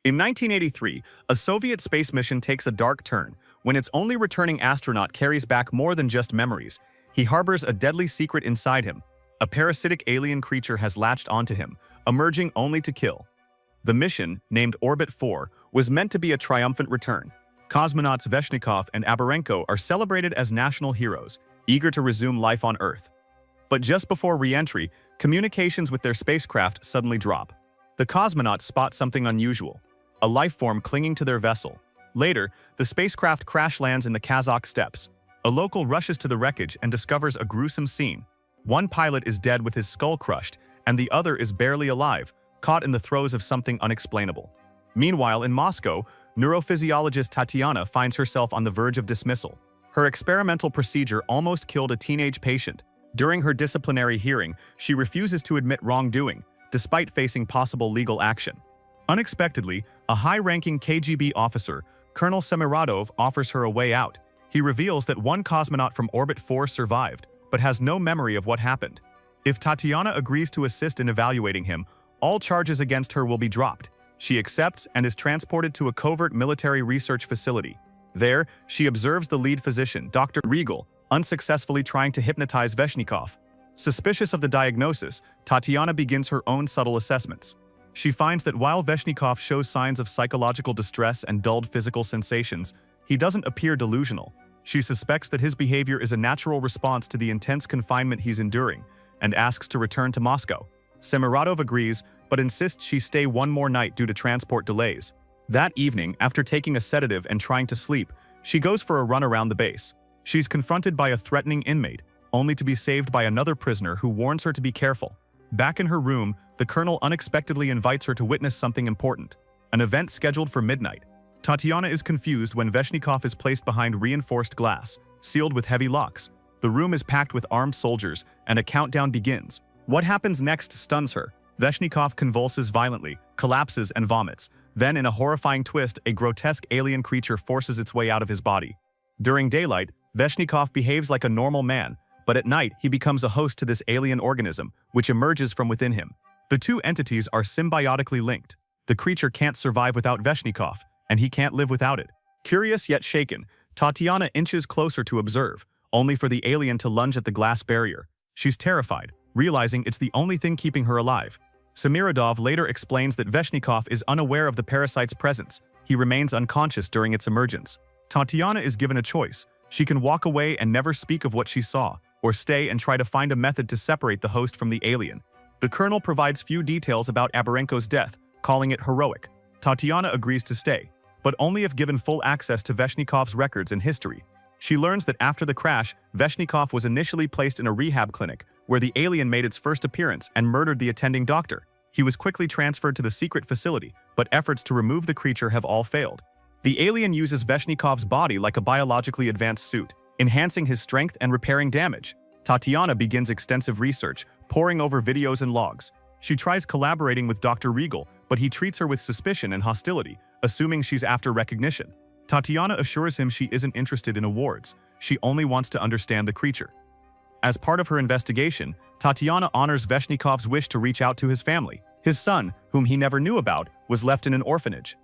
In 1983, a Soviet space mission takes a dark turn when its only returning astronaut carries back more than just memories. He harbors a deadly secret inside him. A parasitic alien creature has latched onto him, emerging only to kill. The mission, named Orbit 4, was meant to be a triumphant return. Cosmonauts Sveshnikov and Abarenko are celebrated as national heroes, eager to resume life on Earth. But just before re-entry, communications with their spacecraft suddenly drop. The cosmonauts spot something unusual: a life form clinging to their vessel. Later, the spacecraft crash lands in the Kazakh steppes. A local rushes to the wreckage and discovers a gruesome scene. One pilot is dead with his skull crushed, and the other is barely alive, caught in the throes of something unexplainable. Meanwhile, in Moscow, neurophysiologist Tatiana finds herself on the verge of dismissal. Her experimental procedure almost killed a teenage patient. During her disciplinary hearing, she refuses to admit wrongdoing, despite facing possible legal action. Unexpectedly, a high-ranking KGB officer, Colonel Semiradov, offers her a way out. He reveals that one cosmonaut from Orbit 4 survived, but has no memory of what happened. If Tatiana agrees to assist in evaluating him, all charges against her will be dropped. She accepts and is transported to a covert military research facility. There, she observes the lead physician, Dr. Regal, unsuccessfully trying to hypnotize Sveshnikov. Suspicious of the diagnosis, Tatiana begins her own subtle assessments. She finds that while Sveshnikov shows signs of psychological distress and dulled physical sensations, he doesn't appear delusional. She suspects that his behavior is a natural response to the intense confinement he's enduring, and asks to return to Moscow. Semiradov agrees, but insists she stay one more night due to transport delays. That evening, after taking a sedative and trying to sleep, she goes for a run around the base. She's confronted by a threatening inmate, only to be saved by another prisoner who warns her to be careful. Back in her room, the colonel unexpectedly invites her to witness something important, an event scheduled for midnight. Tatiana is confused when Sveshnikov is placed behind reinforced glass, sealed with heavy locks. The room is packed with armed soldiers, and a countdown begins. What happens next stuns her. Sveshnikov convulses violently, collapses and vomits. Then, in a horrifying twist, a grotesque alien creature forces its way out of his body. During daylight, Sveshnikov behaves like a normal man, but at night he becomes a host to this alien organism, which emerges from within him. The two entities are symbiotically linked. The creature can't survive without Sveshnikov, and he can't live without it. Curious yet shaken, Tatiana inches closer to observe, only for the alien to lunge at the glass barrier. She's terrified, realizing it's the only thing keeping her alive. Semiradov later explains that Sveshnikov is unaware of the parasite's presence. He remains unconscious during its emergence. Tatiana is given a choice. She can walk away and never speak of what she saw, or stay and try to find a method to separate the host from the alien. The colonel provides few details about Abarenko's death, calling it heroic. Tatiana agrees to stay, but only if given full access to Sveshnikov's records and history. She learns that after the crash, Sveshnikov was initially placed in a rehab clinic, where the alien made its first appearance and murdered the attending doctor. He was quickly transferred to the secret facility, but efforts to remove the creature have all failed. The alien uses Sveshnikov's body like a biologically advanced suit, enhancing his strength and repairing damage. Tatiana begins extensive research, poring over videos and logs. She tries collaborating with Dr. Regal, but he treats her with suspicion and hostility, assuming she's after recognition. Tatiana assures him she isn't interested in awards. She only wants to understand the creature. As part of her investigation, Tatiana honors Sveshnikov's wish to reach out to his family. His son, whom he never knew about, was left in an orphanage.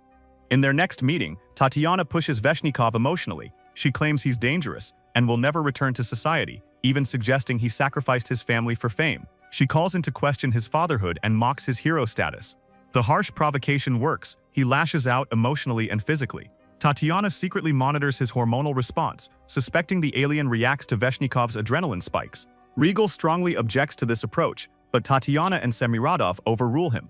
In their next meeting, Tatiana pushes Sveshnikov emotionally. She claims he's dangerous and will never return to society, even suggesting he sacrificed his family for fame. She calls into question his fatherhood and mocks his hero status. The harsh provocation works. He lashes out emotionally and physically. Tatiana secretly monitors his hormonal response, suspecting the alien reacts to Sveshnikov's adrenaline spikes. Regal strongly objects to this approach, but Tatiana and Semiradov overrule him.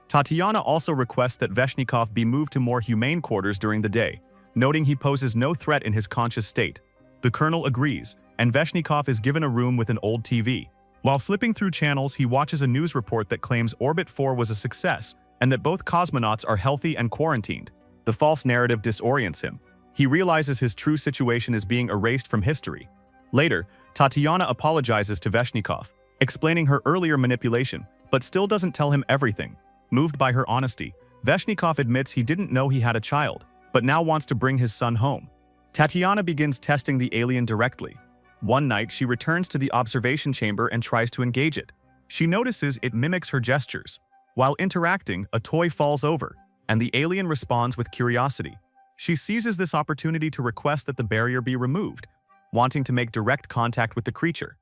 Tatiana also requests that Sveshnikov be moved to more humane quarters during the day, noting he poses no threat in his conscious state. The colonel agrees, and Sveshnikov is given a room with an old TV. While flipping through channels, he watches a news report that claims Orbit 4 was a success and that both cosmonauts are healthy and quarantined. The false narrative disorients him. He realizes his true situation is being erased from history. Later, Tatiana apologizes to Sveshnikov, explaining her earlier manipulation, but still doesn't tell him everything. Moved by her honesty, Sveshnikov admits he didn't know he had a child, but now wants to bring his son home. Tatiana begins testing the alien directly. One night, she returns to the observation chamber and tries to engage it. She notices it mimics her gestures. While interacting, a toy falls over. and the alien responds with curiosity. She seizes this opportunity to request that the barrier be removed, wanting to make direct contact with the creature.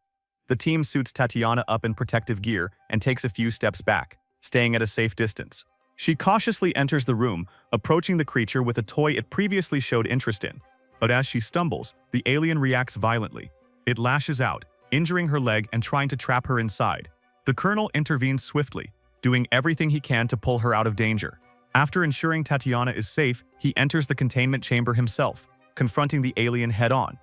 The team suits Tatiana up in protective gear and takes a few steps back, staying at a safe distance. She cautiously enters the room, approaching the creature with a toy it previously showed interest in. But as she stumbles, the alien reacts violently. It lashes out, injuring her leg and trying to trap her inside. The Colonel intervenes swiftly, doing everything he can to pull her out of danger. After ensuring Tatiana is safe, he enters the containment chamber himself, confronting the alien head-on.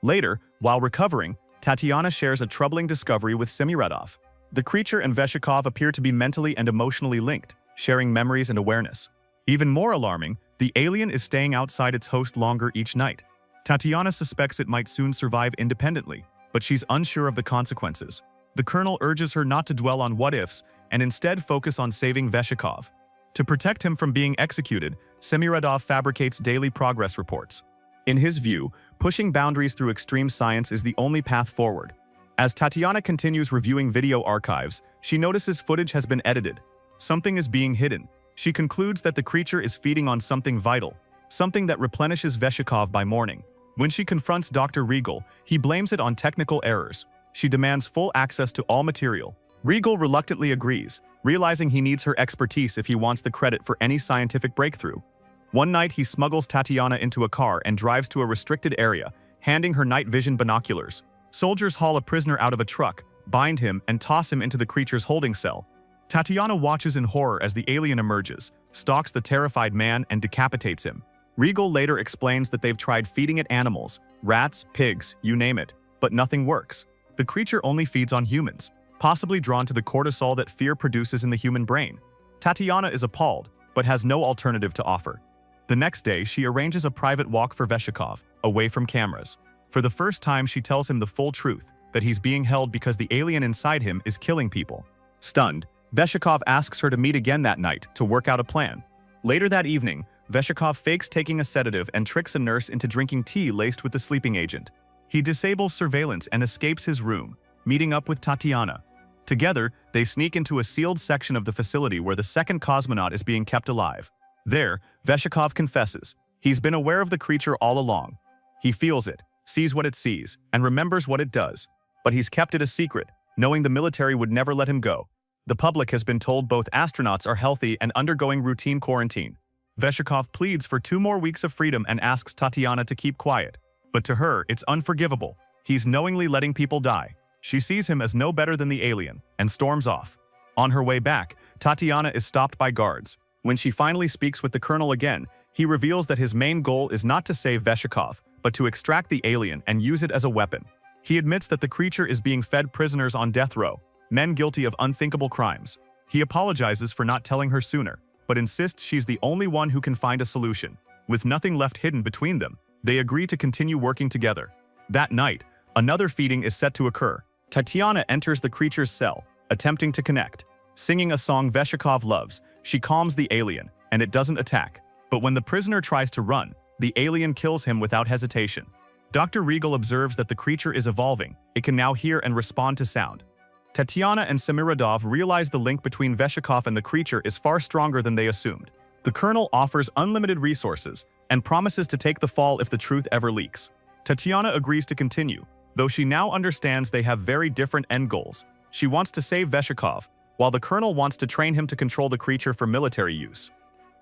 Later, while recovering, Tatiana shares a troubling discovery with Semiradov. The creature and Veshikov appear to be mentally and emotionally linked, sharing memories and awareness. Even more alarming, the alien is staying outside its host longer each night. Tatiana suspects it might soon survive independently, but she's unsure of the consequences. The Colonel urges her not to dwell on what-ifs and instead focus on saving Veshikov. To protect him from being executed, Semiradov fabricates daily progress reports. In his view, pushing boundaries through extreme science is the only path forward. As Tatiana continues reviewing video archives, she notices footage has been edited. Something is being hidden. She concludes that the creature is feeding on something vital, something that replenishes Veshikov by morning. When she confronts Dr. Regal, he blames it on technical errors. She demands full access to all material. Regal reluctantly agrees, realizing he needs her expertise if he wants the credit for any scientific breakthrough. One night, he smuggles Tatiana into a car and drives to a restricted area, handing her night vision binoculars. Soldiers haul a prisoner out of a truck, bind him, and toss him into the creature's holding cell. Tatiana watches in horror as the alien emerges, stalks the terrified man, and decapitates him. Regal later explains that they've tried feeding it animals, rats, pigs, you name it, but nothing works. The creature only feeds on humans, possibly drawn to the cortisol that fear produces in the human brain. Tatiana is appalled, but has no alternative to offer. The next day, she arranges a private walk for Veshikov, away from cameras. For the first time, she tells him the full truth, that he's being held because the alien inside him is killing people. Stunned, Veshikov asks her to meet again that night to work out a plan. Later that evening, Veshikov fakes taking a sedative and tricks a nurse into drinking tea laced with the sleeping agent. He disables surveillance and escapes his room, meeting up with Tatiana. Together, they sneak into a sealed section of the facility where the second cosmonaut is being kept alive. There, Veshikov confesses. He's been aware of the creature all along. He feels it, sees what it sees, and remembers what it does. But he's kept it a secret, knowing the military would never let him go. The public has been told both astronauts are healthy and undergoing routine quarantine. Veshikov pleads for 2 more weeks of freedom and asks Tatiana to keep quiet. But to her, it's unforgivable. He's knowingly letting people die. She sees him as no better than the alien, and storms off. On her way back, Tatiana is stopped by guards. When she finally speaks with the Colonel again, he reveals that his main goal is not to save Veshikov, but to extract the alien and use it as a weapon. He admits that the creature is being fed prisoners on death row, men guilty of unthinkable crimes. He apologizes for not telling her sooner, but insists she's the only one who can find a solution. With nothing left hidden between them, they agree to continue working together. That night, another feeding is set to occur. Tatiana enters the creature's cell, attempting to connect. Singing a song Veshikov loves, she calms the alien, and it doesn't attack. But when the prisoner tries to run, the alien kills him without hesitation. Dr. Regal observes that the creature is evolving. It can now hear and respond to sound. Tatiana and Semiradov realize the link between Veshikov and the creature is far stronger than they assumed. The Colonel offers unlimited resources and promises to take the fall if the truth ever leaks. Tatiana agrees to continue, though she now understands they have very different end goals. She wants to save Veshikov, while the Colonel wants to train him to control the creature for military use.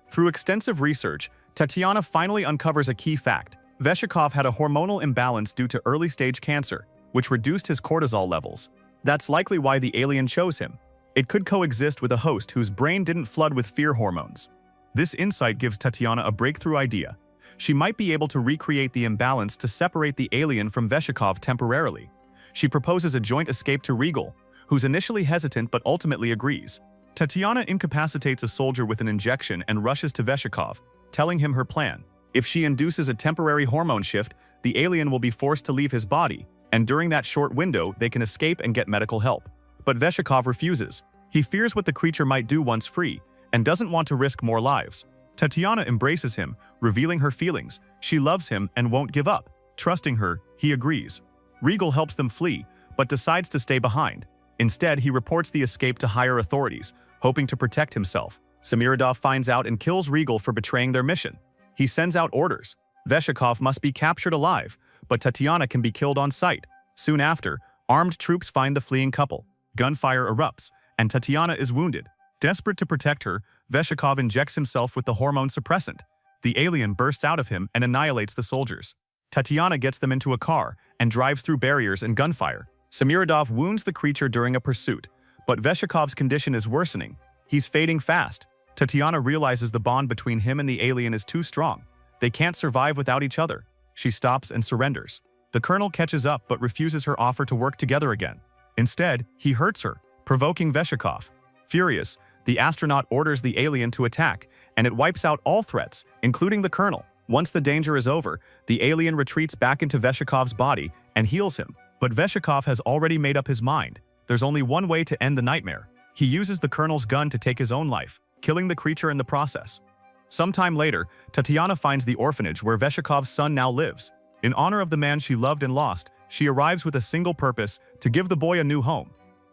Through extensive research, Tatiana finally uncovers a key fact. Veshikov had a hormonal imbalance due to early-stage cancer, which reduced his cortisol levels. That's likely why the alien chose him. It could coexist with a host whose brain didn't flood with fear hormones. This insight gives Tatiana a breakthrough idea. She might be able to recreate the imbalance to separate the alien from Veshikov temporarily. She proposes a joint escape to Regal, who's initially hesitant but ultimately agrees. Tatiana incapacitates a soldier with an injection and rushes to Veshikov, telling him her plan. If she induces a temporary hormone shift, the alien will be forced to leave his body, and during that short window, they can escape and get medical help. But Veshikov refuses. He fears what the creature might do once free, and doesn't want to risk more lives. Tatiana embraces him, revealing her feelings. She loves him and won't give up. Trusting her, he agrees. Regal helps them flee, but decides to stay behind. Instead, he reports the escape to higher authorities, hoping to protect himself. Semiradov finds out and kills Regal for betraying their mission. He sends out orders. Veshikov must be captured alive, but Tatiana can be killed on sight. Soon after, armed troops find the fleeing couple. Gunfire erupts, and Tatiana is wounded. Desperate to protect her, Veshikov injects himself with the hormone suppressant. The alien bursts out of him and annihilates the soldiers. Tatiana gets them into a car and drives through barriers and gunfire. Semiradov wounds the creature during a pursuit, but Veshikov's condition is worsening. He's fading fast. Tatiana realizes the bond between him and the alien is too strong. They can't survive without each other. She stops and surrenders. The colonel catches up but refuses her offer to work together again. Instead, he hurts her, provoking Veshikov. Furious, the astronaut orders the alien to attack, and it wipes out all threats, including the colonel. Once the danger is over, the alien retreats back into Veshikov's body and heals him. But Veshikov has already made up his mind. There's only one way to end the nightmare. He uses the colonel's gun to take his own life, killing the creature in the process. Sometime later, Tatiana finds the orphanage where Veshikov's son now lives. In honor of the man she loved and lost, she arrives with a single purpose: to give the boy a new home.